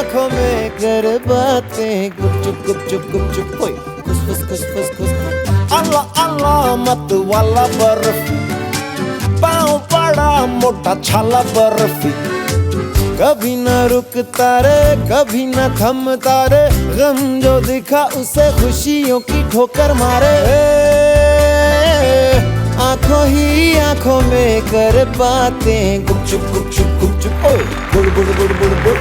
आंखों में कर बातें, गुपचुप गुपचुप गुपचुप, ओए खुस खुस खुस खुस खुस। अल्लाह अल्लाह मत वाला बर्फी, पाँव पड़ा मोटा छाला बर्फी। कभी न रुकता रे कभी न थमता रे, गम जो दिखा उसे खुशियों की ठोकर मारे। आंखों ही आंखों में कर बातें, गुपचुप गुपचुप गुपचुप, ओए बुड़ बुड़ बुड़ बुड़ बुड़।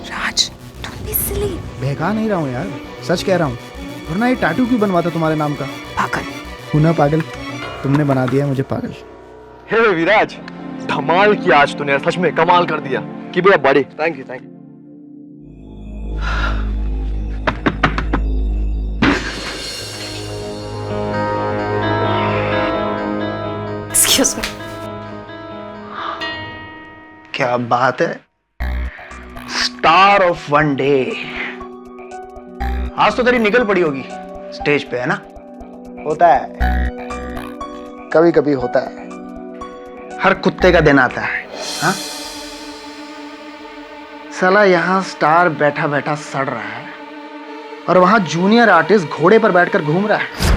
राज तुम भी सिली। बहका नहीं रहा हूँ यार, सच कह रहा हूँ। वरना ये टैटू क्यों बनवाता तुम्हारे नाम का? पागल हूं ना पागल, तुमने बना दिया मुझे पागल। हे विराज, धमाल किया आज तूने, सच में कमाल कर दिया। Keep it up body. Thank you thank you. Excuse me. क्या बात है, स्टार ऑफ वन डे। आज तो तेरी निकल पड़ी होगी स्टेज पे, है ना? होता है, कभी कभी होता है, हर कुत्ते का दिन आता है। हाँ, साला यहाँ स्टार बैठा बैठा सड़ रहा है और वहां जूनियर आर्टिस्ट घोड़े पर बैठकर घूम रहा है।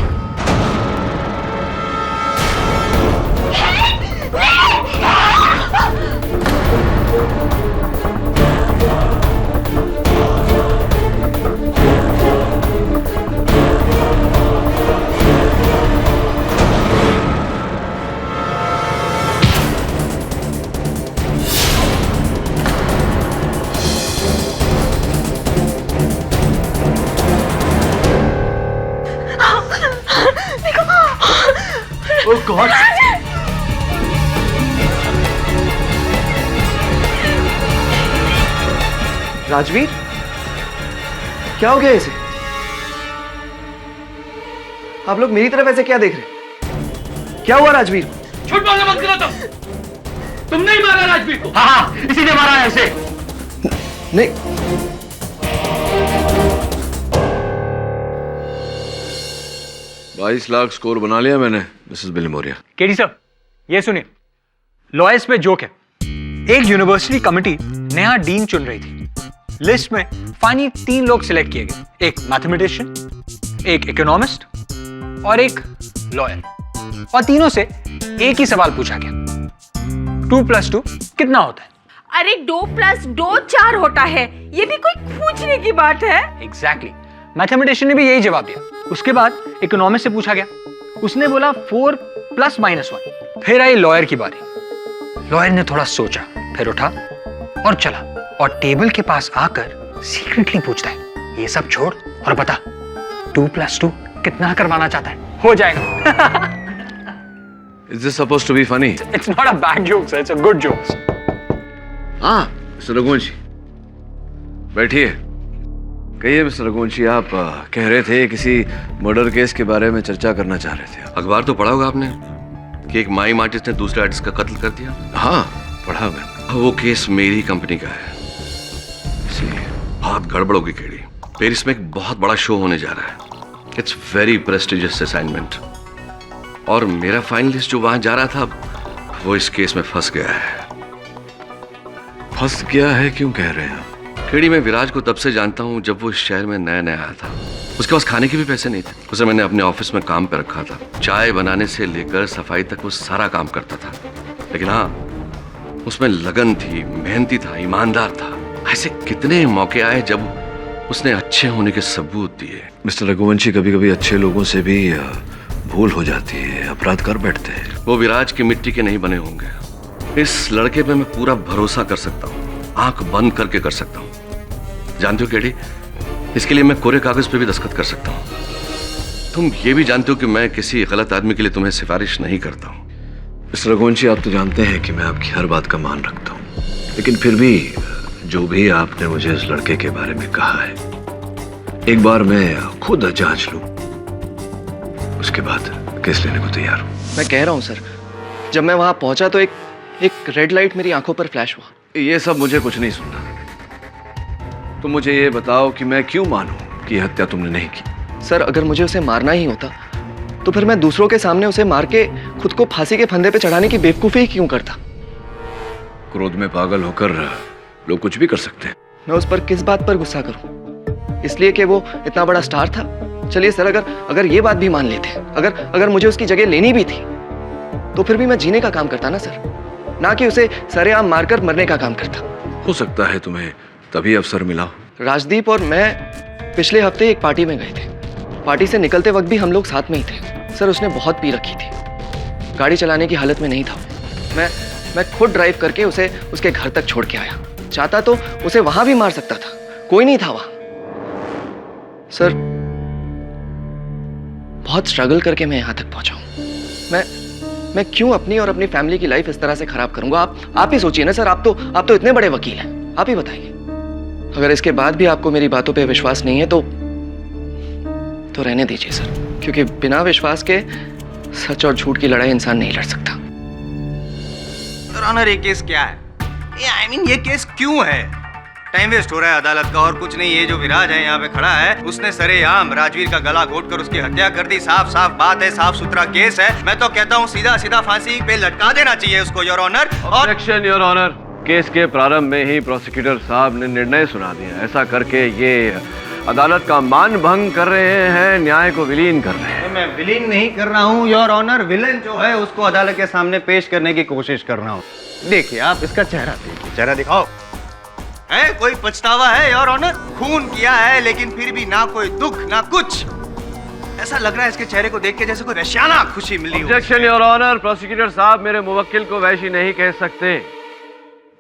ओह गॉड, राजवीर क्या हो गया इसे? आप लोग मेरी तरफ ऐसे क्या देख रहे हैं? क्या हुआ राजवीर को? झूठ बोलना मत करो तुमने ही मारा राजवीर को। हाँ, इसी ने मारा है ऐसे। नहीं, 22 लाख स्कोर बना लिया मैंने मिसेस बिली मोरिया। केडी सर, ये सुनिए, लॉयर्स में जोक है। एक यूनिवर्सिटी कमेटी नया डीन चुन रही थी। लिस्ट में फाइनली 3 लोग सिलेक्ट किए गए, एक मैथमेटिशियन, एक इकोनॉमिस्ट और एक लॉयर। और तीनों से एक ही सवाल पूछा गया, 2 + 2 कितना होता है? अरे 2 + 2 4 होता है, ये भी कोई पूछने की बात है? एग्जैक्टली, मैथमेटिशियन ने भी यही जवाब दिया। उसके बाद इकोनॉमिस्ट से पूछा गया, उसने बोला 4 ± 1। फिर आई लॉयर की बारी। लॉयर ने थोड़ा सोचा, फिर उठा और चला और टेबल के पास आकर सीक्रेटली पूछता है, ये सब छोड़ और बता 2 + 2 कितना करवाना चाहता है? हो जाएगा। Is this supposed to be funny? It's not a bad joke, sir. It's a good joke. हाँ, मिस्टर रघुवंशी बैठिए। कहिए मिस्टर रघुवंशी, आप कह रहे थे किसी मर्डर केस के बारे में चर्चा करना चाह रहे थे। अखबार तो पढ़ा होगा आपने कि एक माइम आर्टिस्ट ने दूसरे आर्टिस्ट का कत्ल कर दिया। हाँ, पढ़ा मैंने। वो केस मेरी कंपनी का है। बहुत गड़बड़ होगी केडी। पेरिस में एक बहुत बड़ा शो होने जा रहा है। इट्स वेरी प्रेस्टिजियस असाइनमेंट और मेरा फाइनलिस्ट जो वहां जा रहा था वो इस केस में फंस गया है। फंस गया है? क्यों कह रहे हैं आप? केडी, मैं विराज को तब से जानता हूं जब वो इस शहर में नया नया आया था। उसके पास खाने के भी पैसे नहीं थे। उसे मैंने अपने ऑफिस में काम पे रखा था। चाय बनाने से लेकर सफाई तक वो सारा काम करता था। लेकिन हाँ, उसमें लगन थी, मेहनती था, ईमानदार था। ऐसे कितने मौके आए जब उसने अच्छे होने के सबूत दिए। मिस्टर रघुवंशी, कभी कभी अच्छे लोगों से भी भूल हो जाती है, अपराध कर बैठते हैं। वो विराज की मिट्टी के नहीं बने होंगे। इस लड़के पे मैं पूरा भरोसा कर सकता हूँ, आंख बंद करके कर सकता हूँ। जानते हो केडी, इसके लिए मैं कोरे कागज पे भी दस्तखत कर सकता हूँ। तुम ये भी जानते हो कि मैं किसी गलत आदमी के लिए तुम्हें सिफारिश नहीं करता हूँ। मिस्टर रघुवंशी, आप तो जानते हैं कि मैं आपकी हर बात का मान रखता हूँ, लेकिन फिर भी जो भी आपने मुझे इस लड़के के बारे में कहा है, एक बार मैं खुद जांच लूं, उसके बाद केस लेने को तैयार हूं। मैं कह रहा हूँ सर, जब मैं वहां पहुंचा तो एक रेड लाइट मेरी आंखों पर फ्लैश हुआ। ये सब मुझे कुछ नहीं सुनना। तुम मुझे ये बताओ कि मैं क्यों मानूं कि हत्या तुमने नहीं की। सर, अगर मुझे उसे मारना ही होता तो फिर मैं दूसरों के सामने उसे मार के खुद को फांसी के फंदे पे चढ़ाने की बेवकूफी ही क्यों करता? क्रोध में पागल होकर लोग कुछ भी कर सकते हैं। मैं उस पर किस बात पर गुस्सा करूं? इसलिए कि वो इतना बड़ा स्टार था? चलिए सर, अगर ये बात भी मान लेते, अगर मुझे उसकी जगह लेनी भी थी, तो फिर भी मैं जीने का काम करता ना सर, ना कि उसे सरेआम मारकर मरने का काम करता। हो सकता है तुम्हें तभी अवसर मिला हो। राजदीप और मैं पिछले हफ्ते एक पार्टी में गए थे। पार्टी से निकलते वक्त भी हम लोग साथ में ही थे। सर, उसने बहुत पी रखी थी, गाड़ी चलाने की हालत में नहीं था। मैं खुद ड्राइव करके उसे उसके घर तक छोड़ के आया। चाहता तो उसे वहां भी मार सकता था, कोई नहीं था वहां। सर, बहुत स्ट्रगल करके मैं यहां तक पहुंचा हूं। मैं क्यों अपनी और अपनी फैमिली की लाइफ इस तरह से खराब करूंगा? आप ही सोचिए ना सर, आप तो इतने बड़े वकील हैं, आप ही बताइए। अगर इसके बाद भी आपको मेरी बातों पे विश्वास नहीं है तो रहने दीजिए सर, क्योंकि बिना विश्वास के सच और झूठ की लड़ाई इंसान नहीं लड़ सकता। योर ऑनर, ये केस क्या है? ये केस क्यों है? टाइम वेस्ट हो रहा है अदालत का, और कुछ नहीं। ये जो विराज है यहाँ पे खड़ा है, उसने सरेआम राजवीर का गला घोट कर उसकी हत्या कर दी। साफ साफ बात है, साफ सुथरा केस है। मैं तो कहता हूँ सीधा सीधा फांसी पे लटका देना चाहिए उसको, your honour. Objection your honour. Case के प्रारंभ में ही प्रोसिक्यूटर साहब ने निर्णय सुना दिया। ऐसा करके ये अदालत का मान भंग कर रहे हैं, न्याय को विलीन कर रहे हैं। मैं विलीन नहीं कर रहा हूँ योर ऑनर, विलन जो है उसको अदालत के सामने पेश करने की कोशिश कर रहा हूँ। देखिए, आप इसका चेहरा देखिए, चेहरा दिखाओ। है कोई पछतावा है योर ऑनर? खून किया है लेकिन फिर भी ना कोई दुख ना कुछ। ऐसा लग रहा है इसके चेहरे को देख के जैसे कोई वैश्याना खुशी मिली। Objection your honour. प्रोसिक्यूटर साहब, मेरे मुवक्किल को वैशी नहीं कह सकते।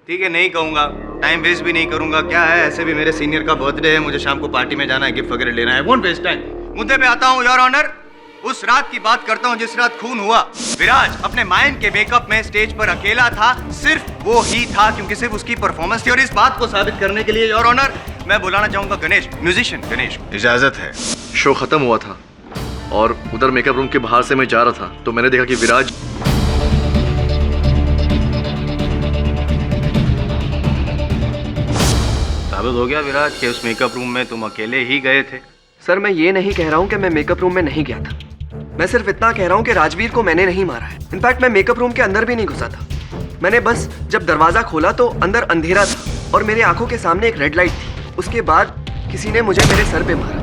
ठीक है, नहीं कहूंगा, टाइम वेस्ट भी नहीं करूंगा। क्या है, ऐसे भी मेरे सीनियर का बर्थडे है, मुझे शाम को पार्टी में जाना है, गिफ्ट वगैरह लेना है। Won't waste time. मुद्दे पे आता हूँ योर ऑनर। उस रात की बात करता हूँ जिस रात खून हुआ। विराज अपने माइंड के मेकअप में स्टेज पर अकेला था, सिर्फ वो ही था, क्योंकि सिर्फ उसकी परफॉर्मेंस थी। और इस बात को साबित करने के लिए योर ऑनर मैं बुलाना चाहूंगा गणेश, म्यूजिशियन गणेश। इजाजत है। शो खत्म हुआ था और उधर मेकअप रूम के बाहर से मैं जा रहा था तो मैंने देखा कि विराज साबित हो गया विराज के उस मेकअप रूम में तुम अकेले ही गए थे। सर, मैं ये नहीं कह रहा हूं कि मैं मेकअप रूम में नहीं गया था। मैं सिर्फ इतना कह रहा हूं कि राजवीर को मैंने नहीं मारा है। इनफैक्ट मैं मेकअप रूम के अंदर भी नहीं घुसा था। मैंने बस जब दरवाजा खोला तो अंदर अंधेरा था और मेरे आंखों के सामने एक रेड लाइट थी। उसके बाद किसी ने मुझे मेरे सर पे मारा।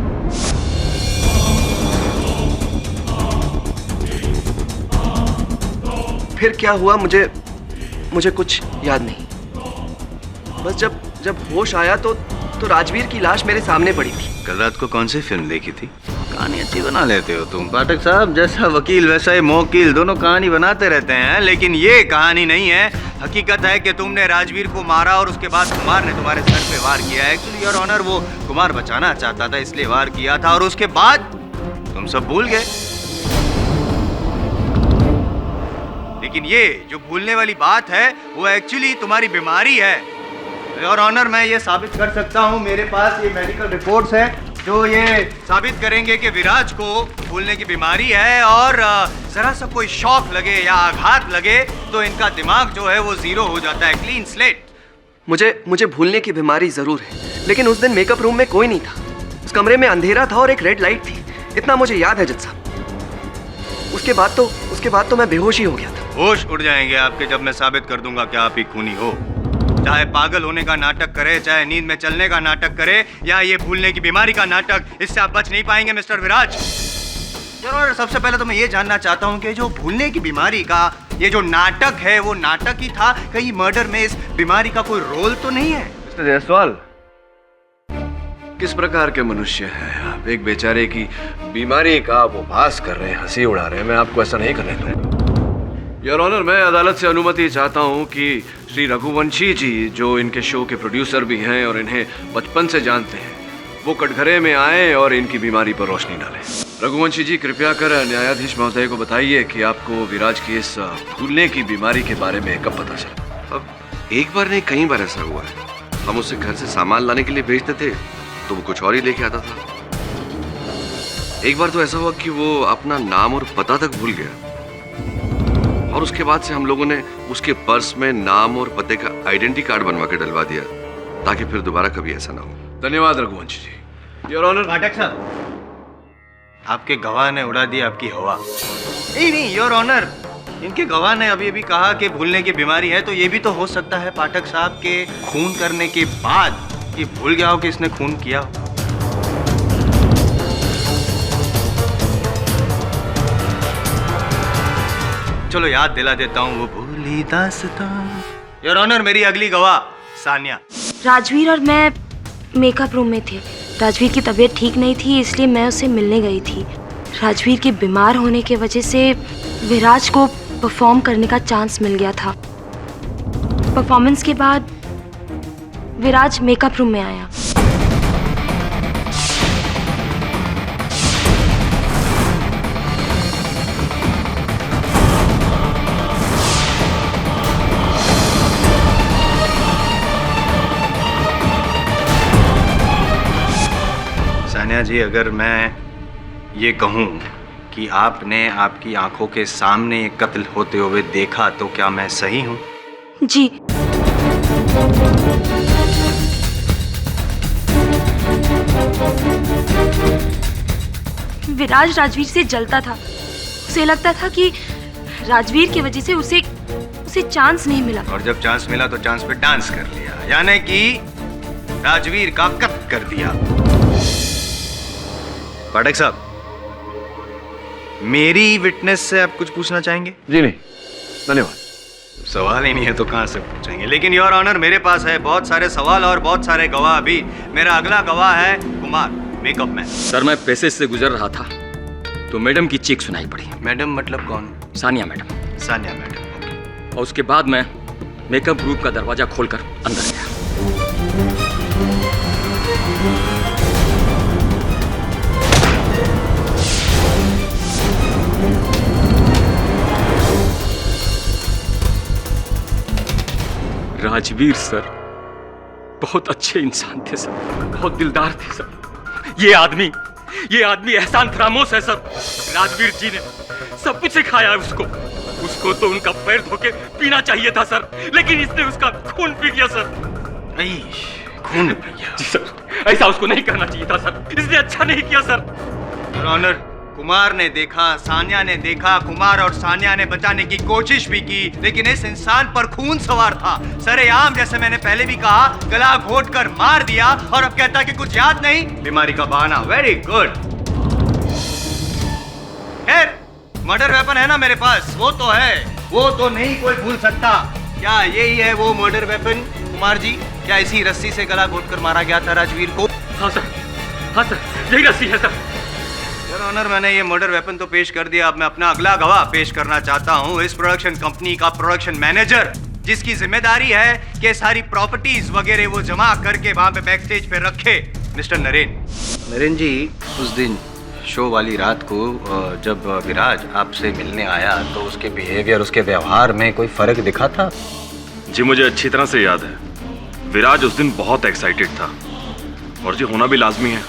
फिर क्या हुआ मुझे कुछ याद नहीं। बस जब होश आया तो राजवीर की लाश मेरे सामने पड़ी थी। कल रात को कौन सी फिल्म देखी थी? कहानी अच्छी बना लेते हो तुम पाठक साहब। जैसा वकील वैसा ही मौकिल, दोनों कहानी बनाते रहते हैं। लेकिन ये कहानी नहीं है। हकीकत है कि तुमने राजवीर को मारा और उसके बाद कुमार ने तुम्हारे सर पे वार किया। एक्चुअली योर ऑनर, वो कुमार बचाना चाहता था इसलिए वार किया था, और उसके बाद तुम सब भूल गए। लेकिन ये जो भूलने वाली बात है वो एक्चुअली तुम्हारी बीमारी है योर ऑनर। मैं ये साबित कर सकता हूँ, मेरे पास ये मेडिकल रिपोर्ट्स हैं जो ये साबित करेंगे कि विराज को भूलने की बीमारी है, और जरा सा कोई शॉक लगे या आघात लगे तो इनका दिमाग जो है वो जीरो हो जाता है, क्लीन स्लेट। मुझे भूलने की बीमारी जरूर है, लेकिन उस दिन मेकअप रूम में कोई नहीं था। उस कमरे में अंधेरा था और एक रेड लाइट थी, इतना मुझे याद है जज साहब। उसके बाद तो मैं बेहोश ही हो गया था। होश उड़ जाएंगे आपके जब मैं साबित कर दूंगा कि आप ही खूनी हो। चाहे पागल होने का नाटक करे, चाहे नींद में चलने का नाटक करे, या ये भूलने की बीमारी का नाटक, इससे आप बच नहीं पाएंगे मिस्टर विराज। यार, सबसे पहले तो मैं ये जानना चाहता हूँ कि जो भूलने की बीमारी का ये जो नाटक है वो नाटक ही था, कहीं मर्डर में इस बीमारी का कोई रोल तो नहीं है? मिस्टर जायसवाल, किस प्रकार के मनुष्य हैं आप? एक बेचारे की बीमारी का आप उपहास कर रहे हैं, हंसी उड़ा रहे हैं। मैं आपको ऐसा नहीं करने दूंगा। योर ऑनर, मैं अदालत से अनुमति चाहता हूं कि श्री रघुवंशी जी, जो इनके शो के प्रोड्यूसर भी हैं और इन्हें बचपन से जानते हैं, वो कटघरे में आए और इनकी बीमारी पर रोशनी डालें। रघुवंशी जी, कृपया कर न्यायाधीश महोदय को बताइए कि आपको विराज की इस भूलने की बीमारी के बारे में कब पता चला? अब एक बार नहीं, कई बार ऐसा हुआ है। हम उसे घर से सामान लाने के लिए भेजते थे तो वो कुछ और ही लेके आता था। एक बार तो ऐसा हुआ कि वो अपना नाम और पता तक भूल गया, और उसके बाद से हम लोगों ने उसके पर्स में नाम और पते का आइडेंटिटी कार्ड बनवा के डलवा दिया ताकि फिर दोबारा कभी ऐसा ना हो। धन्यवाद रघुवंशी जी। Your honour. पाठक साहब, आपके गवाह ने उड़ा दी आपकी हवा। नहीं योर ऑनर, इनके गवाह ने अभी अभी कहा कि भूलने की बीमारी है, तो ये भी तो हो सकता है पाठक साहब के खून करने के बाद ये भूल गया हो कि इसने खून किया हो। चलो याद दिला देता हूँ वो भूली दास्तां। योर ऑनर, मेरी अगली गवाह सानिया। राजवीर और मैं मेकअप रूम में थे। राजवीर की तबीयत ठीक नहीं थी, इसलिए मैं उससे मिलने गई थी। राजवीर के बीमार होने की वजह से विराज को परफॉर्म करने का चांस मिल गया था। परफॉर्मेंस के बाद विराज मेकअप रूम में आया। सानिया जी, अगर मैं ये कहूँ कि आपने आपकी आंखों के सामने ये कत्ल होते हुए देखा, तो क्या मैं सही हूँ? जी। विराज राजवीर से जलता था। उसे लगता था कि राजवीर की वजह से उसे चांस नहीं मिला, और जब चांस मिला तो चांस पे डांस कर लिया, यानी कि राजवीर का कत्ल कर दिया। पाठक साहब, मेरी विटनेस से आप कुछ पूछना चाहेंगे? जी नहीं, धन्यवाद। सवाल ही नहीं है तो कहां से पूछेंगे। लेकिन योर ऑनर, मेरे पास है बहुत सारे सवाल और बहुत सारे गवाह भी। मेरा अगला गवाह है कुमार, मेकअप मैन। सर, मैं पैसेज से गुजर रहा था तो मैडम की चीख सुनाई पड़ी। मैडम मतलब कौन? Sania madam. Sania madam, okay. और उसके बाद मैं मेकअप ग्रुप का दरवाजा खोलकर अंदर गया। राजवीर सर बहुत अच्छे इंसान थे सर, बहुत दिलदार थे सर। ये आदमी एहसान फरामोश है सर। राजवीर जी ने सब कुछ सिखाया है उसको तो उनका पैर धोके पीना चाहिए था सर, लेकिन इसने उसका खून पी गया सर। खून पी गया? जी सर, ऐसा उसको नहीं करना चाहिए था सर, इसने अच्छा नहीं किया सर। योर ऑनर, कुमार ने देखा, सानिया ने देखा, कुमार और सानिया ने बचाने की कोशिश भी की, लेकिन इस इंसान पर खून सवार था। सरेआम, जैसे मैंने पहले भी कहा, गला घोट कर मार दिया और अब कहता कि कुछ याद नहीं, बीमारी का बहाना। Very good. खैर, मर्डर वेपन है ना मेरे पास, वो तो है, वो तो नहीं कोई भूल सकता। क्या यही है वो मर्डर वेपन कुमार जी? क्या इसी रस्सी से गला घोट कर मारा गया था राजवीर को? हाँ सर, यही रस्सी है सर। योर ऑनर, मैंने ये मर्डर वेपन तो पेश कर दिया। अब मैं अपना अगला गवाह पेश करना चाहता हूँ। इस प्रोडक्शन कंपनी का प्रोडक्शन मैनेजर, जिसकी जिम्मेदारी है कि सारी प्रॉपर्टीज वगैरह वो जमा करके वहां पे बैक स्टेज पे रखे, मिस्टर नरेन। नरेन जी, उस दिन शो वाली रात को जब विराज आपसे मिलने आया तो उसके बिहेवियर, उसके व्यवहार में कोई फर्क दिखा था? जी मुझे अच्छी तरह से याद है। विराज उस दिन बहुत एक्साइटेड था, और जी होना भी लाजमी है।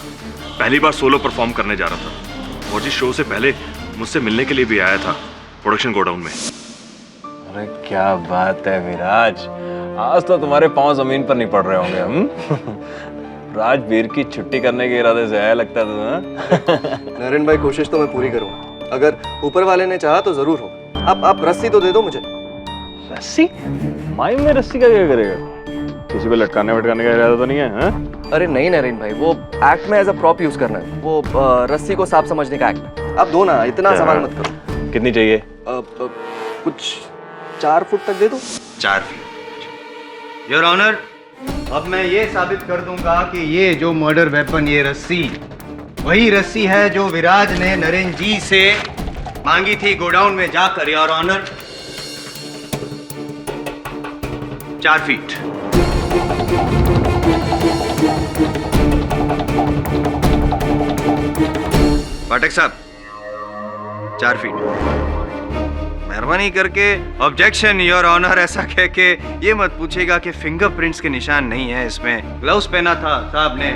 पहली बार सोलो परफॉर्म करने जा रहा था, और जी शो से पहले मुझसे मिलने के लिए भी आया था प्रोडक्शन गोडाउन में। अरे क्या बात है विराज, आज तो तुम्हारे पांव जमीन पर नहीं पड़ रहे होंगे हम। राजवीर की छुट्टी करने के इरादे से आया लगता था। नरेन भाई, कोशिश तो मैं पूरी करूंगा। अगर ऊपर वाले ने चाहा तो जरूर हो। आप रस्सी तो दे दो मुझे। रस्सी? माई में रस्सी का क्या करेगा? किसी को लटकाने वटकाने का इरादा तो नहीं है? हाँ? अरे नहीं नरेन भाई, वो एक्ट में एज अ प्रॉप यूज करना है, वो रस्सी को सांप समझने का एक्ट। आप दो ना, इतना सवाल मत करो। कितनी चाहिए? कुछ 4 फुट तक दे दो। 4 फीट। योर ऑनर, अब मैं ये साबित कर दूंगा कि ये जो मर्डर वेपन, ये रस्सी, वही रस्सी है जो विराज ने नरेन जी से मांगी थी गोडाउन में जाकर। Your honour, 4 feet. पाठक साहब, 4 फीट। मेहरबानी करके ऑब्जेक्शन योर ऑनर। ऐसा कह के ये मत पूछेगा कि फिंगरप्रिंट्स के निशान नहीं है इसमें। ग्लव्स पहना था साहब ने।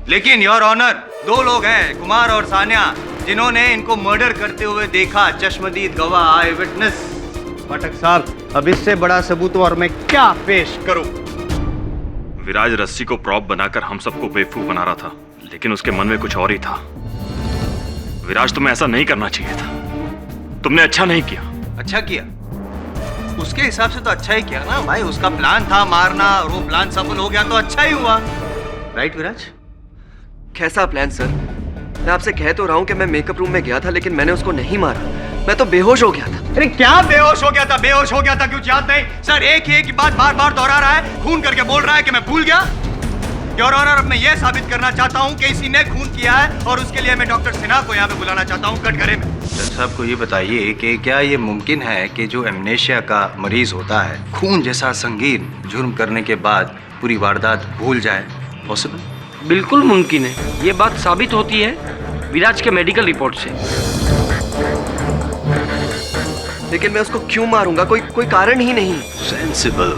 लेकिन योर ऑनर, 2 लोग हैं, कुमार और सानिया, जिन्होंने इनको मर्डर करते हुए देखा। चश्मदीद गवाह, आई विटनेस। पाठक साहब, अब इससे बड़ा सबूत और मैं क्या पेश करूं? विराज रस्सी को प्रॉप बनाकर हम सबको बेवकूफ बना रहा था, लेकिन उसके मन में कुछ और ही था। विराज, तुम्हें ऐसा नहीं करना चाहिए था। तुमने अच्छा नहीं किया। अच्छा किया? उसके हिसाब से तो अच्छा ही किया ना भाई। उसका प्लान था मारना और वो प्लान सफल हो गया तो अच्छा ही हुआ। राइट विराज? कैसा प्लान सर? मैं आपसे कह तो रहा हूँ कि मैं मेकअप रूम में गया था, लेकिन मैंने उसको नहीं मारा। मैं तो बेहोश हो गया था। अरे क्या बेहोश हो गया था? बेहोश हो गया था क्यों याद नहीं? सर एक ही बात बार बार दोहरा रहा है, खून करके बोल रहा है कि मैं भूल गया। योर ऑनर, अब मैं ये साबित करना चाहता हूँ कि इसी ने खून किया है और उसके लिए मैं डॉक्टर सिन्हा को यहाँ पे बुलाना चाहता हूँ कटघरे में। सर साहब को ये बताइए कि क्या ये मुमकिन है कि जो एमनेशिया का मरीज होता है, खून जैसा संगीन जुर्म करने के बाद पूरी वारदात भूल जाए? पॉसिबल? बिल्कुल मुमकिन है। ये बात साबित होती है विराज के मेडिकल रिपोर्ट से। लेकिन मैं उसको क्यों मारूंगा? कोई कारण ही नहीं। सेंसिबल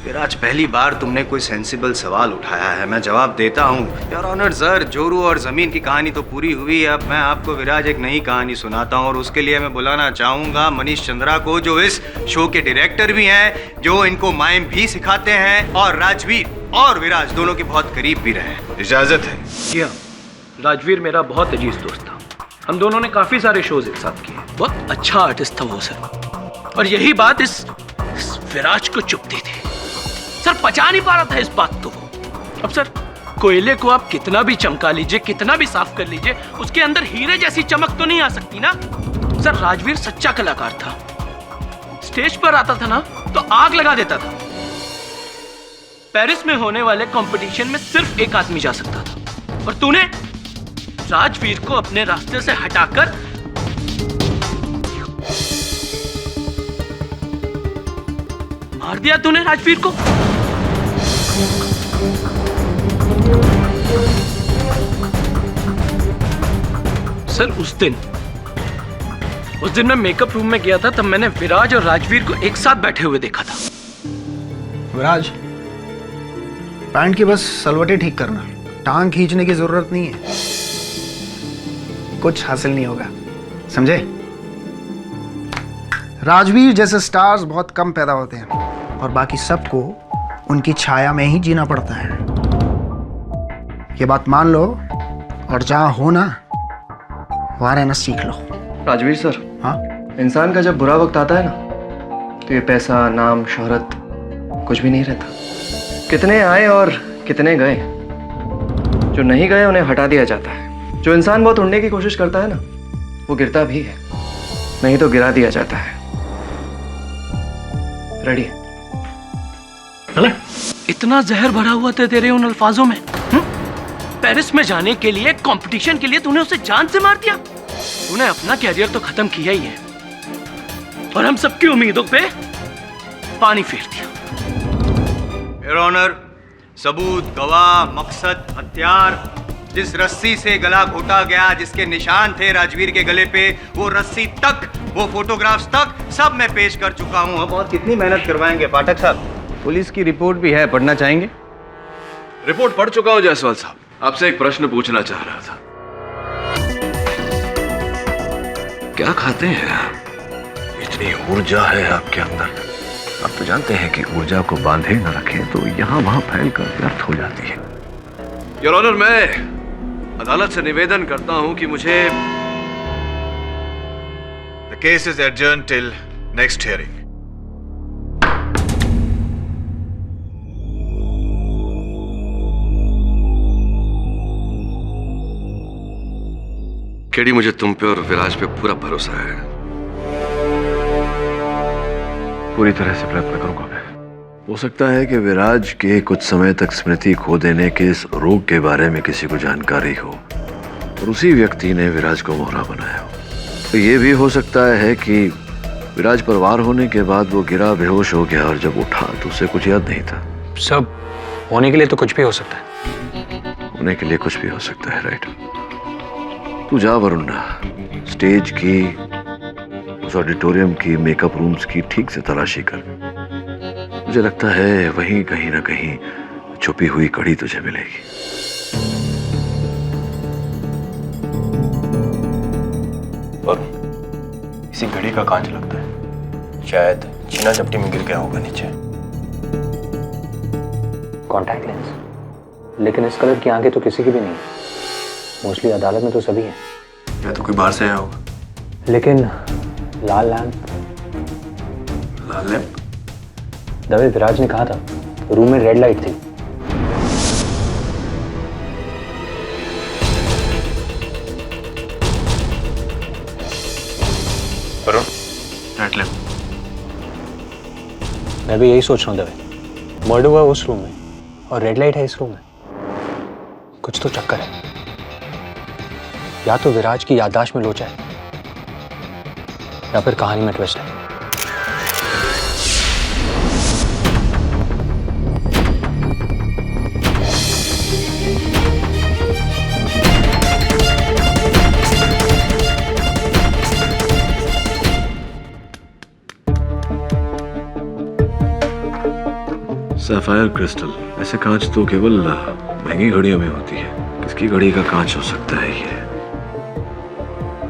विराज, पहली बार तुमने कोई सेंसिबल सवाल उठाया है। मैं जवाब देता हूँ। योर ऑनर सर, जोरू और जमीन की कहानी तो पूरी हुई। अब मैं आपको विराज एक नई कहानी सुनाता हूँ और उसके लिए मैं बुलाना चाहूँगा मनीष चंद्रा को, जो इस शो के डायरेक्टर भी हैं, जो इनको माइम भी सिखाते हैं और राजवीर और विराज दोनों के बहुत करीब भी रहे। इजाजत है? जी हाँ, राजवीर मेरा बहुत अजीज दोस्त था। हम दोनों ने काफी सारे शोज एक साथ किए। बहुत अच्छा आर्टिस्ट था वो सर, और यही बात इस विराज को चुभती थी। सर पचा नहीं पा रहा था इस बात को वो। अब सर कोयले को आप कितना भी चमका लीजिए, कितना भी साफ कर लीजिए, उसके अंदर हीरे जैसी चमक तो नहीं आ सकती ना। सर राजवीर सच्चा कलाकार था। स्टेज पर आता था ना तो आग लगा देता था। पेरिस में होने वाले कंपटीशन में सिर्फ एक आदमी जा सकता था, और तूने राजवीर को अपने रास्ते से हटाकर मार दिया तूने राजवीर को। सर उस दिन मैं मेकअप रूम में गया था, तब मैंने विराज और राजवीर को एक साथ बैठे हुए देखा था। विराज, पैंट की बस सलवटें ठीक करना, टांग खींचने की जरूरत नहीं है। कुछ हासिल नहीं होगा, समझे? राजवीर जैसे स्टार्स बहुत कम पैदा होते हैं और बाकी सबको उनकी छाया में ही जीना पड़ता है। ये बात मान लो और जहां हो ना वहां रहना सीख लो। राजवीर सर, हाँ? इंसान का जब बुरा वक्त आता है ना, तो ये पैसा, नाम, शोहरत कुछ भी नहीं रहता। कितने आए और कितने गए। जो नहीं गए उन्हें हटा दिया जाता है। जो इंसान बहुत उड़ने की कोशिश करता है ना, वो गिरता भी है, नहीं तो गिरा दिया जाता है। रेडी? इतना जहर भरा हुआ था तेरे उन अल्फाजों में। पेरिस में जाने के लिए, कंपटीशन के लिए तूने उसे जान से मार दिया। तूने अपना कैरियर तो खत्म किया ही है, और हम सबकी उम्मीदों पे पानी फेर दिया। योर ऑनर, सबूत, गवाह, मकसद, हथियार, जिस रस्सी से गला घोटा गया, जिसके निशान थे राजवीर के गले पे, वो रस्सी तक, वो फोटोग्राफ्स तक सब मैं पेश कर चुका हूँ। अब और कितनी मेहनत करवाएंगे पाठक साहब? पुलिस की रिपोर्ट भी है, पढ़ना चाहेंगे? रिपोर्ट पढ़ चुका हूं जायसवाल साहब। आपसे एक प्रश्न पूछना चाह रहा था। क्या खाते हैं आप? इतनी ऊर्जा है आपके अंदर। आप तो जानते हैं कि ऊर्जा को बांधे न रखें तो यहां वहां फैल कर व्यर्थ हो जाती है। योर ऑनर, मैं अदालत से निवेदन करता हूं कि मुझे The case is adjourned till next hearing. KD, मुझे तुम पे और विराज पे पूरा भरोसा है। पूरी तरह से प्रयत्न करूंगा मैं। हो सकता है कि विराज के कुछ समय तक स्मृति खो देने के इस रोग के बारे में किसी को जानकारी हो और उसी व्यक्ति ने विराज को मोहरा बनाया हो। तो ये भी हो सकता है कि विराज पर वार होने के बाद वो गिरा, बेहोश हो गया और जब उठा तो उसे कुछ याद नहीं था। सब होने के लिए तो कुछ भी हो सकता है। होने के लिए कुछ भी हो सकता है, राइट? तू जा वरुण, स्टेज की, उस ऑडिटोरियम की, मेकअप रूम्स की ठीक से तलाशी कर। मुझे लगता है वहीं कहीं ना कहीं छुपी हुई कड़ी तुझे मिलेगी। वरुण, इसी घड़ी का कांच लगता है, शायद चीना चपटी में गिर गया होगा नीचे। कॉन्टैक्ट लेंस, लेकिन इस कलर की आंखें तो किसी की भी नहीं है। मोस्टली अदालत में तो सभी है। या तो कोई बाहर से आया होगा। लेकिन लाल लैंप, लाल लैंप? दवे विराज ने कहा था रूम में रेड लाइट थी। Red lamp? मैं भी यही सोच रहा हूँ दवे। मर्डर हुआ उस रूम में और रेड लाइट है इस रूम में। कुछ तो चक्कर है। या तो विराज की याददाश्त में लोचा है या फिर कहानी में ट्विस्ट है। सैफायर क्रिस्टल, ऐसे कांच तो केवल महंगी घड़ियों में होती है। किसकी घड़ी का कांच हो सकता है ये?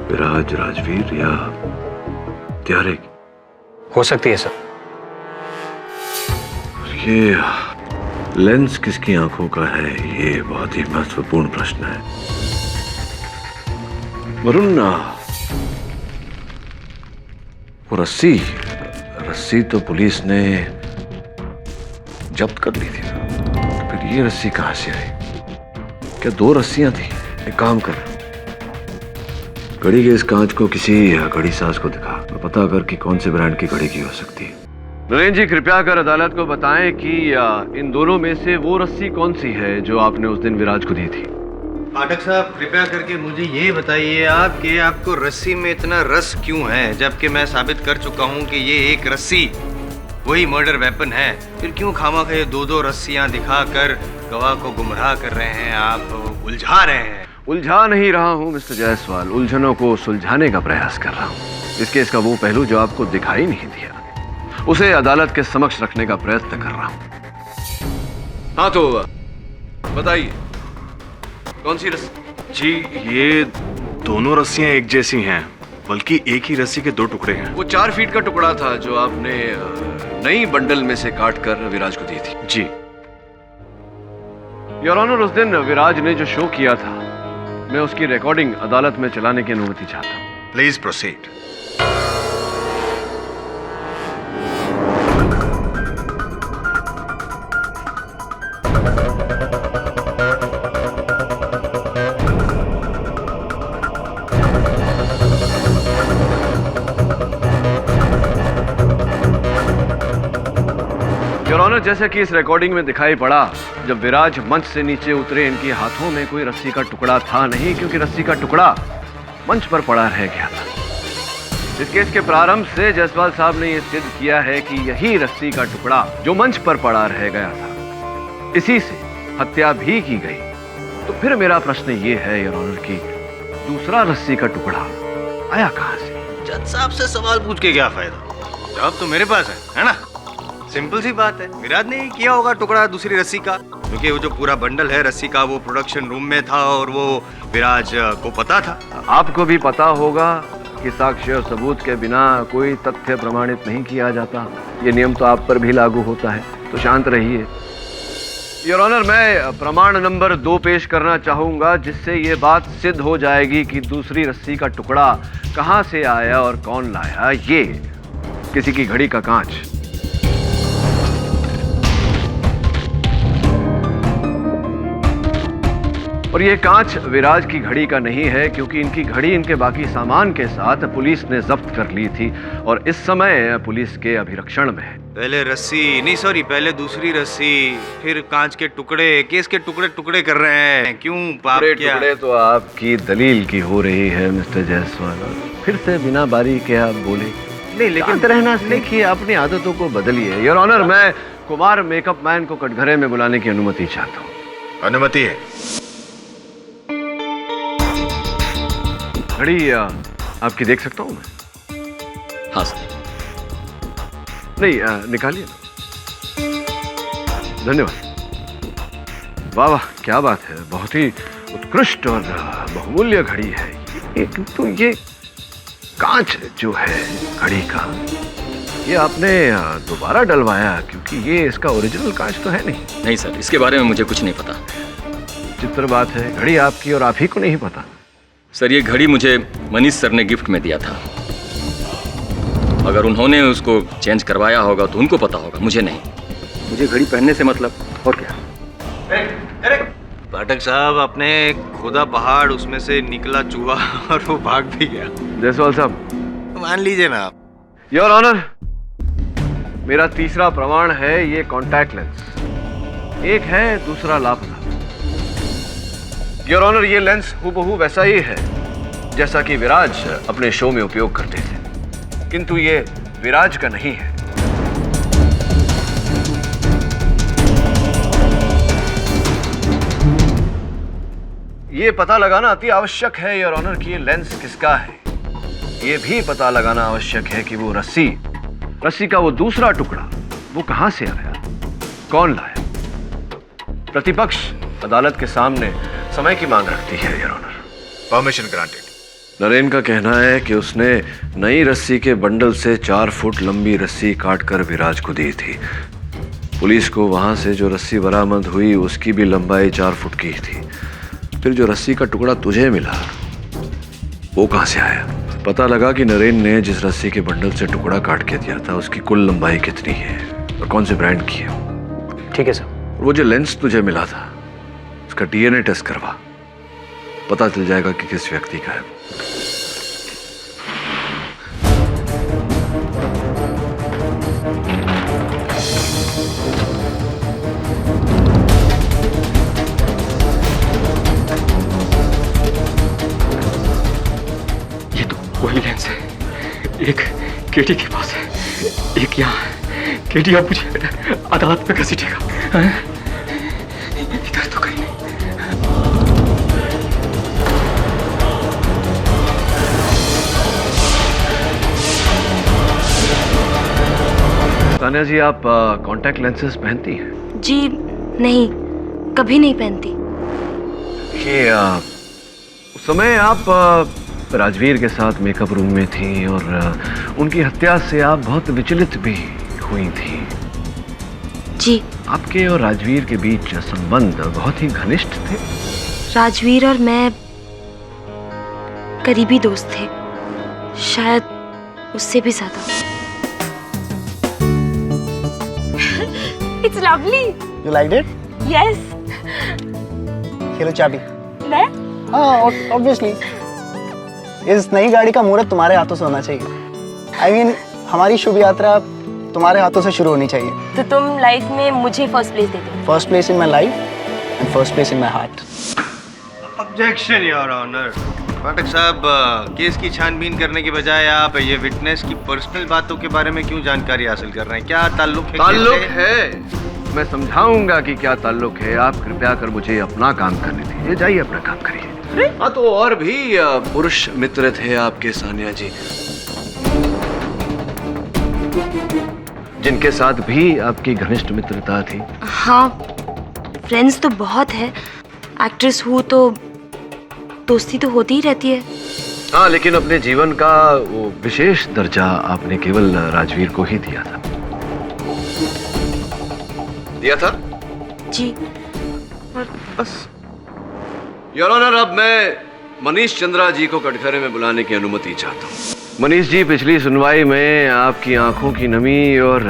विराज, राजवीर या त्यारे? हो सकती है सर। ये लेंस किसकी आंखों का है, ये बहुत ही महत्वपूर्ण प्रश्न है। वरुण, वो रस्सी तो पुलिस ने जब्त कर ली थी, तो फिर ये रस्सी कहां से आई? क्या 2 रस्सियां थी? एक काम कर, घड़ी के इस कांच को किसी घड़ी साज को दिखा, मैं पता कर कि कौन से ब्रांड की घड़ी की हो सकती है। नरेंद्र जी, कृपया कर अदालत को बताएं कि इन दोनों में से वो रस्सी कौन सी है जो आपने उस दिन विराज को दी थी। पाठक साहब, कृपया करके मुझे ये बताइए आप कि आपको रस्सी में इतना रस क्यों है, जबकि मैं साबित कर चुका हूँ कि ये एक रस्सी वही मर्डर वेपन है। फिर क्यों खामखा ये 2-2 रस्सियां दिखाकर गवाह को गुमराह कर रहे हैं, आप उलझा रहे हैं? उलझा नहीं रहा हूं मिस्टर जायसवाल, उलझनों को सुलझाने का प्रयास कर रहा हूं। इस केस का वो पहलू जो आपको दिखाई नहीं दिया, उसे अदालत के समक्ष रखने का प्रयत्न कर रहा हूं। हाँ तो बताइए, कौन सी रस्सी? जी, ये दोनों रस्सियां एक जैसी हैं, बल्कि एक ही रस्सी के 2 टुकड़े हैं। वो 4 फीट का टुकड़ा था जो आपने नई बंडल में से काट कर विराज को दी थी। जी योर ऑनर, उस दिन विराज ने जो शो किया था, मैं उसकी रिकॉर्डिंग अदालत में चलाने की अनुमति चाहता हूं। Please proceed. योर ऑनर, जैसा कि इस रिकॉर्डिंग में दिखाई पड़ा, जब विराज मंच से नीचे उतरे, इनके हाथों में कोई रस्सी का टुकड़ा था नहीं, क्योंकि रस्सी का टुकड़ा मंच पर पड़ा रह गया था। इस केस के प्रारंभ से जायसवाल साहब ने यह सिद्ध किया है कि यही रस्सी का टुकड़ा जो मंच पर पड़ा रह गया था, इसी से हत्या भी की गई। तो फिर मेरा प्रश्न ये है योर ऑनर कि दूसरा रस्सी का टुकड़ा आया कहां से? जज साहब से सवाल पूछ के क्या फायदा, जवाब तो मेरे पास है ना? सिंपल सी बात है, विराज ने ही किया होगा टुकड़ा दूसरी रस्सी का, क्योंकि वो जो पूरा बंडल है रस्सी का वो प्रोडक्शन रूम में था और वो विराज को पता था। आपको भी पता होगा कि साक्ष्य और सबूत के बिना कोई तथ्य प्रमाणित नहीं किया जाता। ये नियम तो आप पर भी लागू होता है, तो शांत रहिए। योर ऑनर, मैं प्रमाण नंबर 2 पेश करना चाहूंगा, जिससे ये बात सिद्ध हो जाएगी कि दूसरी रस्सी का टुकड़ा कहां से आया और कौन लाया। ये किसी की घड़ी का कांच। और ये कांच विराज की घड़ी का नहीं है, क्योंकि इनकी घड़ी इनके बाकी सामान के साथ पुलिस ने जब्त कर ली थी और इस समय पुलिस के अभिरक्षण में है। पहले रस्सी नहीं, सॉरी, पहले दूसरी रस्सी, फिर कांच के टुकड़े, केस के टुकड़े टुकड़े कर रहे हैं। क्यों पाप क्या? टुकड़े तो आपकी दलील की हो रही है मिस्टर जायसवाल। फिर से बिना बारी के आप बोले। नहीं, लेकिन रहना सीखिए, अपनी आदतों को बदलिए। योर ऑनर, मैं कुमार मेकअप मैन को कटघरे में बुलाने की अनुमति चाहता हूँ। अनुमति है। घड़ी आपकी देख सकता हूँ मैं? हाँ सर। नहीं, निकालिए ना। धन्यवाद। वाह वाह, क्या बात है, बहुत ही उत्कृष्ट और बहुमूल्य घड़ी है। तो ये कांच जो है घड़ी का, ये आपने दोबारा डलवाया, क्योंकि ये इसका ओरिजिनल कांच तो है नहीं। नहीं सर, इसके बारे में मुझे कुछ नहीं पता। चित्र बात है, घड़ी आपकी और आप ही को नहीं पता। सर ये घड़ी मुझे मनीष सर ने गिफ्ट में दिया था। अगर उन्होंने उसको चेंज करवाया होगा तो उनको पता होगा, मुझे नहीं। मुझे घड़ी पहनने से मतलब, और क्या। पाठक साहब, अपने खुदा पहाड़ उसमें से निकला चूहा और वो भाग भी गया। जायसवाल साहब मान लीजिए ना आप। योर ऑनर, मेरा तीसरा प्रमाण है ये कॉन्टैक्ट लेंस। एक है, दूसरा लापता। योर ऑनर, ये लेंस हूबहू वैसा ही है जैसा कि विराज अपने शो में उपयोग करते थे, किंतु ये विराज का नहीं है। ये पता लगाना अति आवश्यक है योर ऑनर कि ये लेंस किसका है। ये भी पता लगाना आवश्यक है कि वो रस्सी का वो दूसरा टुकड़ा वो कहां से आया, कौन लाया। प्रतिपक्ष अदालत के सामने समय की मांग रखती है your honour. Permission granted. Naren का कहना है कि उसने नई रस्सी के बंडल से 4 फुट लंबी रस्सी काटकर विराज को दी थी। पुलिस को वहां से जो रस्सी बरामद हुई उसकी भी लंबाई 4 फुट की थी। फिर जो रस्सी का टुकड़ा तुझे मिला वो कहां से आया? पता लगा कि नरेन ने जिस रस्सी के बंडल से टुकड़ा काट के दिया था उसकी कुल लंबाई कितनी है और कौन से ब्रांड की है। ठीक है सर। वो जो लेंस तुझे मिला था उसका डीएनए टेस्ट करवा, पता चल जाएगा कि किस व्यक्ति का है। ये तो वही लेंस है, एक केटी के पास है, एक यहाँ। केटी अब मुझे अदालत में घसीटेगा। इधर तो कहीं नहीं। तान्या जी, आप कॉन्टैक्ट लेंसेज पहनती हैं? जी नहीं, कभी नहीं पहनती। ये उस समय आप राजवीर के साथ मेकअप रूम में थी और उनकी हत्या से आप बहुत विचलित भी हुई थी। जी। आपके और राजवीर के बीच संबंध बहुत ही घनिष्ठ थे। राजवीर और मैं करीबी दोस्त थे, शायद उससे भी ज्यादा। It's lovely. You liked it? Yes. खेलो चाबी। मैं? हाँ, obviously. इस नई गाड़ी का मुहूर्त तुम्हारे हाथों से होना चाहिए। I mean, हमारी शुभ यात्रा तुम्हारे हाथों से शुरू होनी चाहिए। तो तुम लाइफ में मुझे फर्स्ट प्लेस देते हो? First place in my life and first place in my heart. Objection your honour. Pathak साहब, केस की छानबीन करने के बजाय आप ये विटनेस की पर्सनल बातों के बारे में क्यों जानकारी हासिल कर रहे हैं? क्या ताल्लुक है? ताल्लुक है, मैं समझाऊंगा कि क्या ताल्लुक है। आप कृपया कर मुझे अपना काम करने दीजिए, जाइए अपना काम करिए। हाँ, तो और भी पुरुष मित्र थे आपके सानिया जी, जिनके साथ भी आपकी घनिष्ठ मित्रता थी। हाँ, फ्रेंड्स तो बहुत है, एक्ट्रेस हूँ तो दोस्ती तो होती ही रहती है। हाँ, लेकिन अपने जीवन का वो विशेष दर्जा आपने केवल राजवीर को ही दिया था। दिया था? जी। बस। योर ऑनर, अब मैं मनीष चंद्रा जी को कटघरे में बुलाने की अनुमति चाहता हूँ। मनीष जी, पिछली सुनवाई में आपकी आंखों की नमी और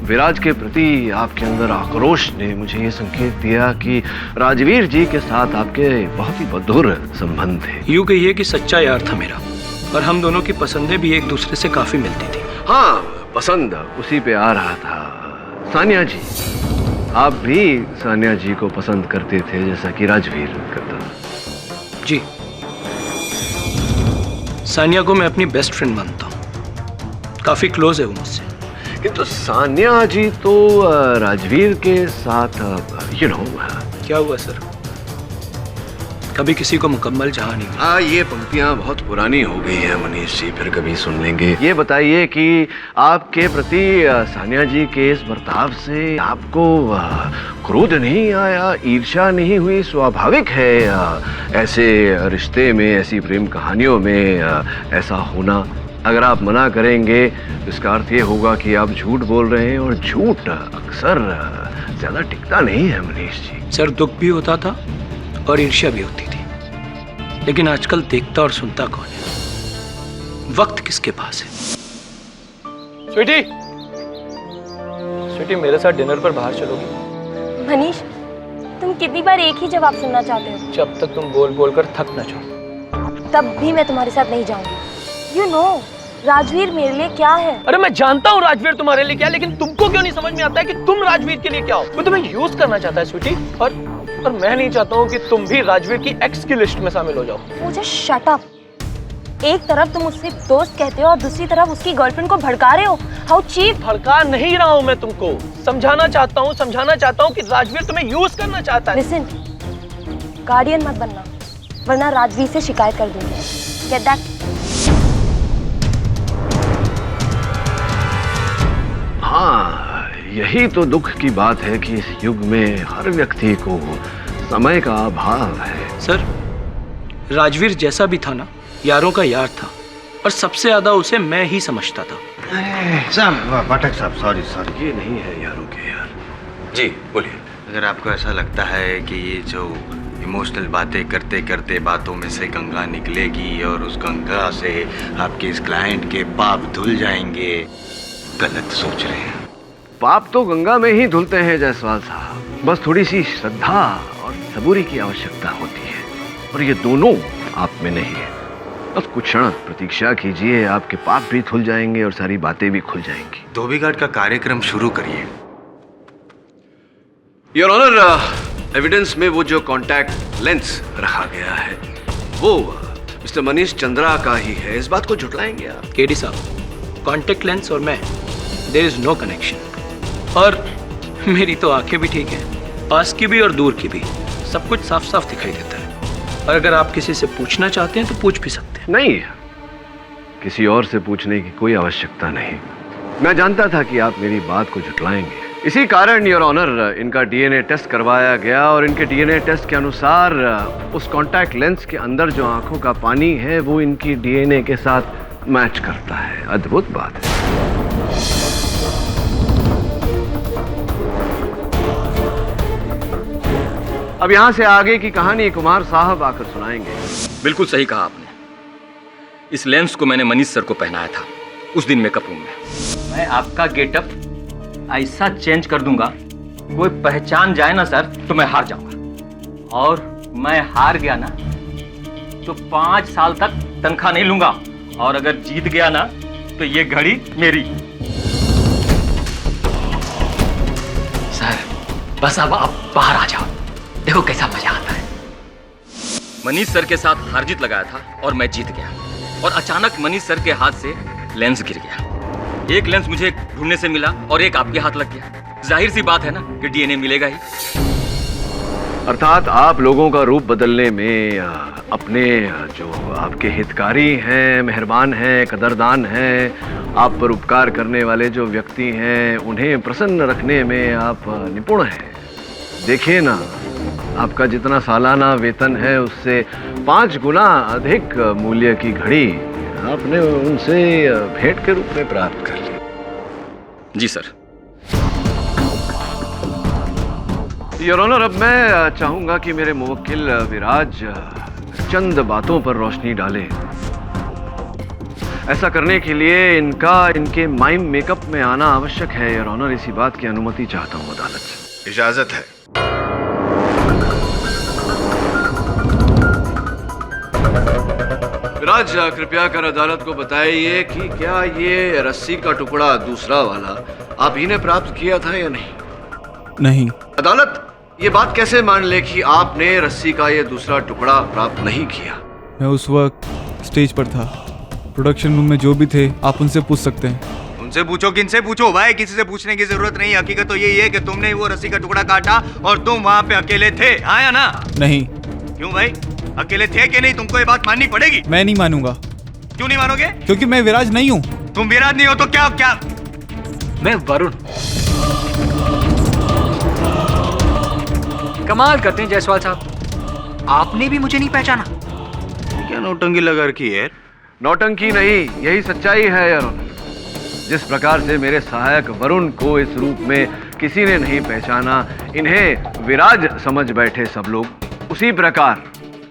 विराज के प्रति आपके अंदर आक्रोश ने मुझे ये संकेत दिया कि राजवीर जी के साथ आपके बहुत ही मधुर संबंध थे। यूं कहिए कि सच्चा यार था मेरा, और हम दोनों की पसंदें भी एक दूसरे से काफी मिलती थी। हाँ, पसंद उसी पे आ रहा था। सानिया जी, आप भी सानिया जी को पसंद करते थे जैसा कि राजवीर करता था। जी, सानिया को मैं अपनी बेस्ट फ्रेंड मानता हूँ, काफी क्लोज है वो मुझसे। किंतु सानिया जी तो राजवीर के साथ क्या हुआ सर? कभी किसी को मुकम्मल जहां नहीं। हाँ, ये पंक्तियां बहुत पुरानी हो गई है मनीष जी, फिर कभी सुन लेंगे। ये बताइए कि आपके प्रति सानिया जी के इस बर्ताव से आपको क्रोध नहीं आया, ईर्ष्या नहीं हुई? स्वाभाविक है ऐसे रिश्ते में, ऐसी प्रेम कहानियों में ऐसा होना। अगर आप मना करेंगे तो इसका अर्थ ये होगा कि आप झूठ बोल रहे हैं, और झूठ अक्सर ज्यादा टिकता नहीं है मनीष जी। सर, दुख भी होता था और ईर्ष्या भी होती थी, लेकिन आजकल देखता और सुनता कौन है? वक्त किसके पास है? स्वीटी, स्वीटी मेरे साथ डिनर पर बाहर चलोगी? मनीष, तुम कितनी बार एक ही जवाब सुनना चाहते हो? जब तक तुम बोल बोल कर थक न जाओ। तब भी मैं तुम्हारे साथ नहीं जाऊंगी। You know, राजवीर मेरे लिए क्या है? अरे मैं जानता हूँ राजवीर तुम्हारे लिए क्या, लेकिन तुमको क्यों नहीं समझ में आता है कि तुम राजवीर के लिए क्या हो? वो तुम्हें यूज करना चाहता है स्वीटी, और मैं नहीं चाहता हूँ कि तुम भी राजवीर की एक्स की लिस्ट में शामिल हो जाओ। मुझे शट अप। एक तरफ तुम उससे दोस्त कहते हो और दूसरी तरफ उसकी गर्लफ्रेंड को भड़का रहे हो। How cheap. भड़का नहीं रहा हूँ मैं तुमको, समझाना चाहता हूँ कि राजवीर तुम्हें यूज करना चाहता है। लिसन, गार्डियन मत बनना, वरना राजवीर से शिकायत कर दूंगी। Get that? हाँ, यही तो दुख की बात है कि इस युग में हर व्यक्ति को समय का अभाव है। सर, राजवीर जैसा भी था ना, यारों का यार था, और सबसे ज्यादा उसे मैं ही समझता था। पाठक साहब, सॉरी। ये नहीं है यारों के यार। जी बोलिए। अगर आपको ऐसा लगता है कि ये जो इमोशनल बातें करते करते बातों में से गंगा निकलेगी और उस गंगा से आपके इस क्लाइंट के पाप धुल जाएंगे, गलत सोच रहे हैं। पाप तो गंगा में ही धुलते हैं जायसवाल साहब, बस थोड़ी सी श्रद्धा और सबूरी की आवश्यकता होती है, और ये दोनों आप में नहीं है। बस कुछ क्षण प्रतीक्षा कीजिए, आपके पाप भी धुल जाएंगे और सारी बातें भी खुल जाएंगी। धोबी घाट का कार्यक्रम शुरू करिए। योर ऑनर, एविडेंस में वो जो कॉन्टैक्ट लेंस रखा गया है वो मिस्टर मनीष चंद्रा का ही है, इस बात को झुटलाएंगे आप? केडी साहब, कॉन्टेक्ट लेंस और मैं, देयर इज नो कनेक्शन। और मेरी तो आंखें भी ठीक है, पास की भी और दूर की भी, सब कुछ साफ साफ दिखाई देता है। और अगर आप किसी से पूछना चाहते हैं तो पूछ भी सकते हैं। नहीं, किसी और से पूछने की कोई आवश्यकता नहीं। मैं जानता था कि आप मेरी बात को झुटलाएंगे, इसी कारण योर ऑनर इनका डीएनए टेस्ट करवाया गया, और इनके डीएनए टेस्ट के अनुसार उस कॉन्टैक्ट लेंस के अंदर जो आंखों का पानी है वो इनकी डीएनए के साथ मैच करता है। अद्भुत बात है। अब यहां से आगे की कहानी कुमार साहब आकर सुनाएंगे। बिल्कुल सही कहा आपने। इस लेंस को मैंने मनीष सर को पहनाया था उस दिन मेकअप रूम में। मैं आपका गेटअप ऐसा चेंज कर दूंगा, कोई पहचान जाए ना सर तो मैं हार जाऊंगा, और मैं हार गया ना तो 5 साल तक तनख्वाह नहीं लूंगा, और अगर जीत गया ना तो ये घड़ी मेरी। सर बस अब आप बाहर आ जाओ, देखो कैसा मजा आता है। मनीष सर के साथ हार जीत लगाया था और मैं जीत गया, और अचानक मनीष सर के हाथ से लेंस गिर गया। एक लेंस मुझे ढूंढने से मिला और एक आपके हाथ लग गया। जाहिर सी बात है ना कि डीएनए मिलेगा ही। अर्थात आप लोगों का रूप बदलने में अपने जो आपके हितकारी हैं, मेहरबान हैं, कदरदान हैं, आप पर उपकार करने वाले जो व्यक्ति हैं, उन्हें प्रसन्न रखने में आप निपुण हैं। देखिए ना, आपका जितना सालाना वेतन है उससे 5 गुना अधिक मूल्य की घड़ी आपने उनसे भेंट के रूप में प्राप्त कर ली। जी सर। योर ऑनर, अब मैं चाहूंगा कि मेरे मुवक्किल विराज चंद बातों पर रोशनी डाले। ऐसा करने के लिए इनके माइम मेकअप में आना आवश्यक है। योर ऑनर, इसी बात की अनुमति चाहता हूं अदालत से। इजाजत है। विराज, कृपया कर अदालत को बताइए कि क्या ये रस्सी का टुकड़ा दूसरा वाला आप ही ने प्राप्त किया था या नहीं? नहीं। अदालत ये बात कैसे मान ले कि आपने रस्सी का ये दूसरा टुकड़ा प्राप्त नहीं किया? मैं उस वक्त स्टेज पर था। प्रोडक्शन रूम में जो भी थे आप उनसे पूछ सकते हैं। उनसे पूछो, किनसे पूछो भाई? किसी से पूछने की जरूरत नहीं। हकीकत तो यही है कि तुमने वो रस्सी का टुकड़ा काटा और तुम वहाँ पे अकेले थे, हाँ या ना? नहीं। क्यों भाई, अकेले थे कि नहीं? तुमको ये बात माननी पड़ेगी। मैं नहीं मानूंगा। क्यों नहीं मानोगे? क्योंकि मैं विराज नहीं हूँ। तुम विराज नहीं हो तो क्या? मैं वरुण। कमाल करते हैं जायसवाल साहब, आपने भी मुझे नहीं पहचाना। क्या नौटंकी लगा रखी है? नौटंकी नहीं, यही सच्चाई है यार। जिस प्रकार से मेरे सहायक वरुण को इस रूप में किसी ने नहीं पहचाना, इन्हें विराज समझ बैठे सब लोग, उसी प्रकार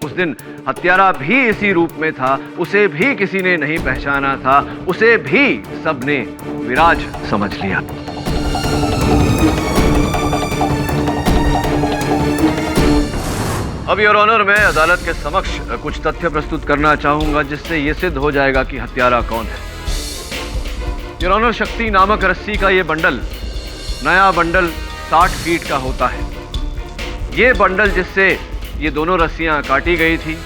उस दिन हत्यारा भी इसी रूप में था, उसे भी किसी ने नहीं पहचाना था, उसे भी सबने विराज समझ लिया। अब योर ऑनर, मैं अदालत के समक्ष कुछ तथ्य प्रस्तुत करना चाहूंगा जिससे यह सिद्ध हो जाएगा कि हत्यारा कौन है। योर ऑनर, शक्ति नामक रस्सी का यह बंडल, नया बंडल 60 फीट का होता है। ये बंडल जिससे ये दोनों रस्सियां काटी गई थी,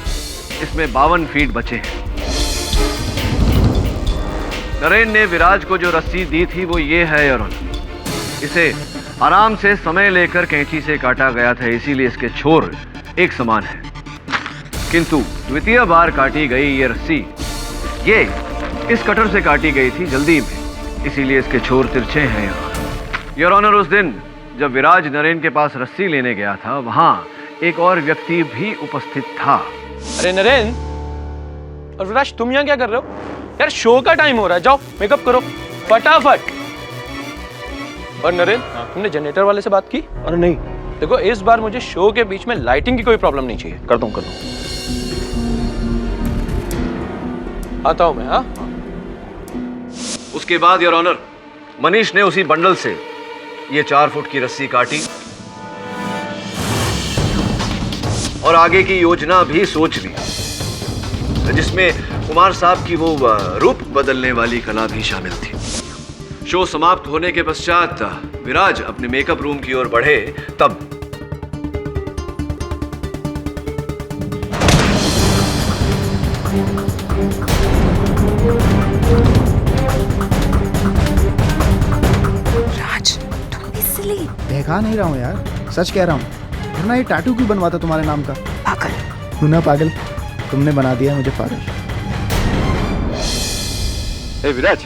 इसमें 52 फीट बचे हैं। नरेन ने विराज को जो रस्सी दी थी वो ये है योर ऑनर। इसे आराम से समय लेकर कैंची से काटा गया था, इसीलिए इसके छोर एक समान है। किंतु द्वितीय बार काटी गई ये रस्सी, ये इस कटर से काटी गई थी जल्दी में, इसीलिए इसके छोर तिरछे हैं। योर ऑनर, उस दिन जब विराज नरेन के पास रस्सी लेने गया था, वहां एक और व्यक्ति भी उपस्थित था। अरे नरेन और विराज, तुम यहाँ क्या कर रहे हो यार? शो का टाइम हो रहा है, जाओ मेकअप करो फटाफट। और नरेन, तुमने जनरेटर वाले से बात की? अरे नहीं। देखो, इस बार मुझे शो के बीच में लाइटिंग की कोई प्रॉब्लम नहीं चाहिए। कर दूं। आता हूं मैं। हाँ, उसके बाद योर ऑनर, मनीष ने उसी बंडल से ये 4 फुट की रस्सी काटी और आगे की योजना भी सोच ली, जिसमें कुमार साहब की वो रूप बदलने वाली कला भी शामिल थी। शो समाप्त होने के पश्चात विराज अपने मेकअप रूम की ओर बढ़े, तब राज, तुम इसलिए बहका नहीं रहा हूँ यार, सच कह रहा हूँ। वरना ये टैटू क्यों बनवाता तुम्हारे नाम का? पागल। तू ना पागल, तुमने बना दिया मुझे पागल। ए विराज,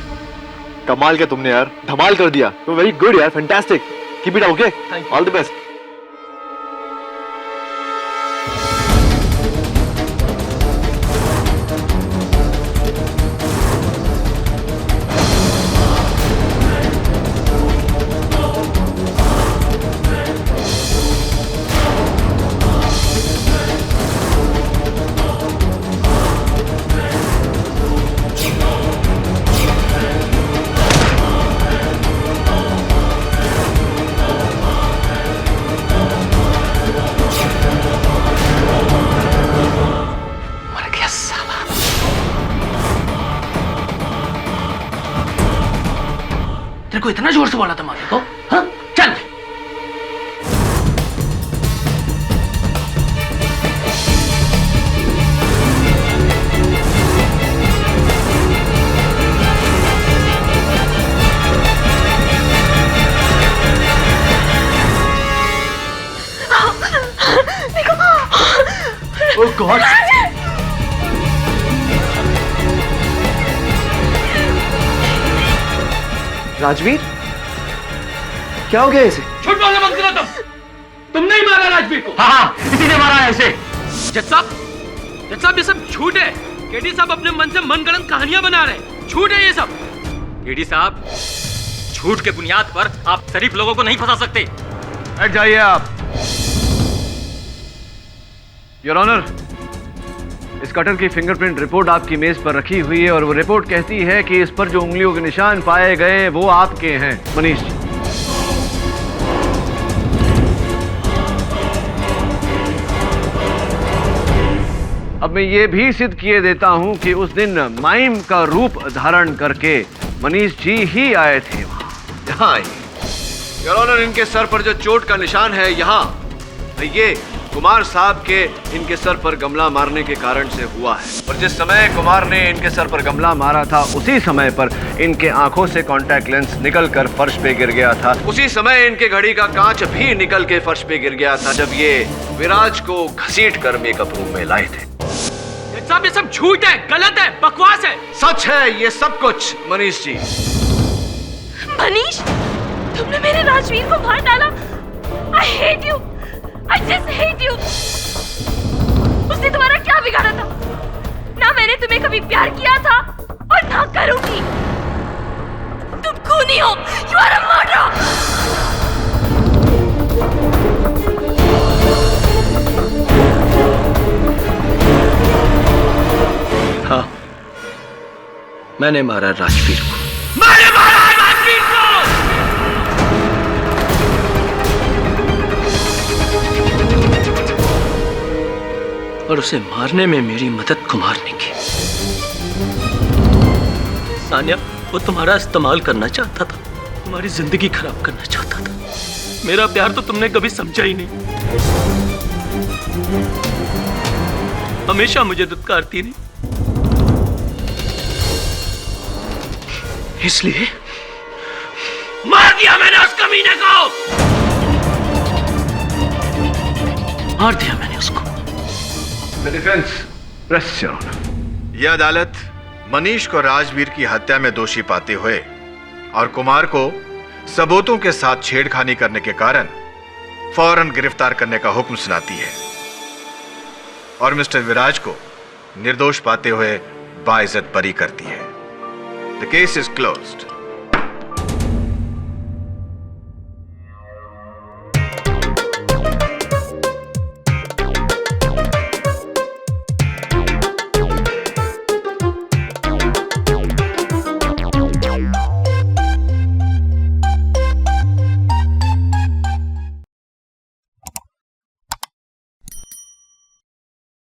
कमाल किया तुमने यार, धमाल कर दिया। यू वेरी गुड यार, fantastic, keep it up, okay, all the best. तेरे को इतना जोर से बोला था मारने को? हाँ? चल। ओह गॉड, राजवीर, क्या हो गया इसे? झूठ बोलना बंद करो तुमने ही मारा राजवीर को। हाँ, इसी ने मारा है इसे। जज साहब, ये सब झूठ है। केडी साहब अपने मन से मनगढ़ंत कहानियां बना रहे हैं, झूठ है ये सब। केडी साहब, झूठ के बुनियाद पर आप शरीफ लोगों को नहीं फंसा सकते। बैठ जाइए आप। योर ऑनर, इस कटर की फिंगरप्रिंट रिपोर्ट आपकी मेज पर रखी हुई है और वो रिपोर्ट कहती है कि इस पर जो उंगलियों के निशान पाए गए वो आपके हैं, मनीष जी। अब मैं ये भी सिद्ध किए देता हूं कि उस दिन माइम का रूप धारण करके मनीष जी ही आए थे वहां। यहाँ योर ऑनर, इनके सर पर जो चोट का निशान है, यहाँ ये कुमार साहब के इनके सर पर गमला मारने के कारण से हुआ है। और जिस समय कुमार ने इनके सर पर गमला मारा था, उसी समय पर इनके आंखों से कांटेक्ट लेंस निकलकर फर्श पे गिर गया था। उसी समय इनके घड़ी का कांच भी निकल के फर्श पे गिर गया था जब ये विराज को घसीट कर मेकअप रूम में लाए थे। साहब, ये सब झूठ है, गलत है, बकवास है। सच है ये सब कुछ मनीष जी। मनीष, तुमने मेरे राजवीर को मार डाला। I hate you. I just hate you. उसने तुम्हारा क्या बिगाड़ा था? ना मैंने तुम्हें कभी प्यार किया था और ना करूंगी। तुम खूनी हो। You are a murderer. मैंने मारा राजवीर को। मैंने मारा राजवीर को! और उसे मारने में मेरी मदद कुमार ने की। सानिया, वो तुम्हारा इस्तेमाल करना चाहता था, तुम्हारी जिंदगी खराब करना चाहता था। मेरा प्यार तो तुमने कभी समझा ही नहीं। हमेशा मुझे दुत्कारती नहीं, इसलिए मार दिया मैंने उस कमीने को। मार दिया मैंने उसको। यह अदालत मनीष को राजवीर की हत्या में दोषी पाते हुए और कुमार को सबूतों के साथ छेड़खानी करने के कारण फौरन गिरफ्तार करने का हुक्म सुनाती है और मिस्टर विराज को निर्दोष पाते हुए बाइज्जत बरी करती है। The case is closed.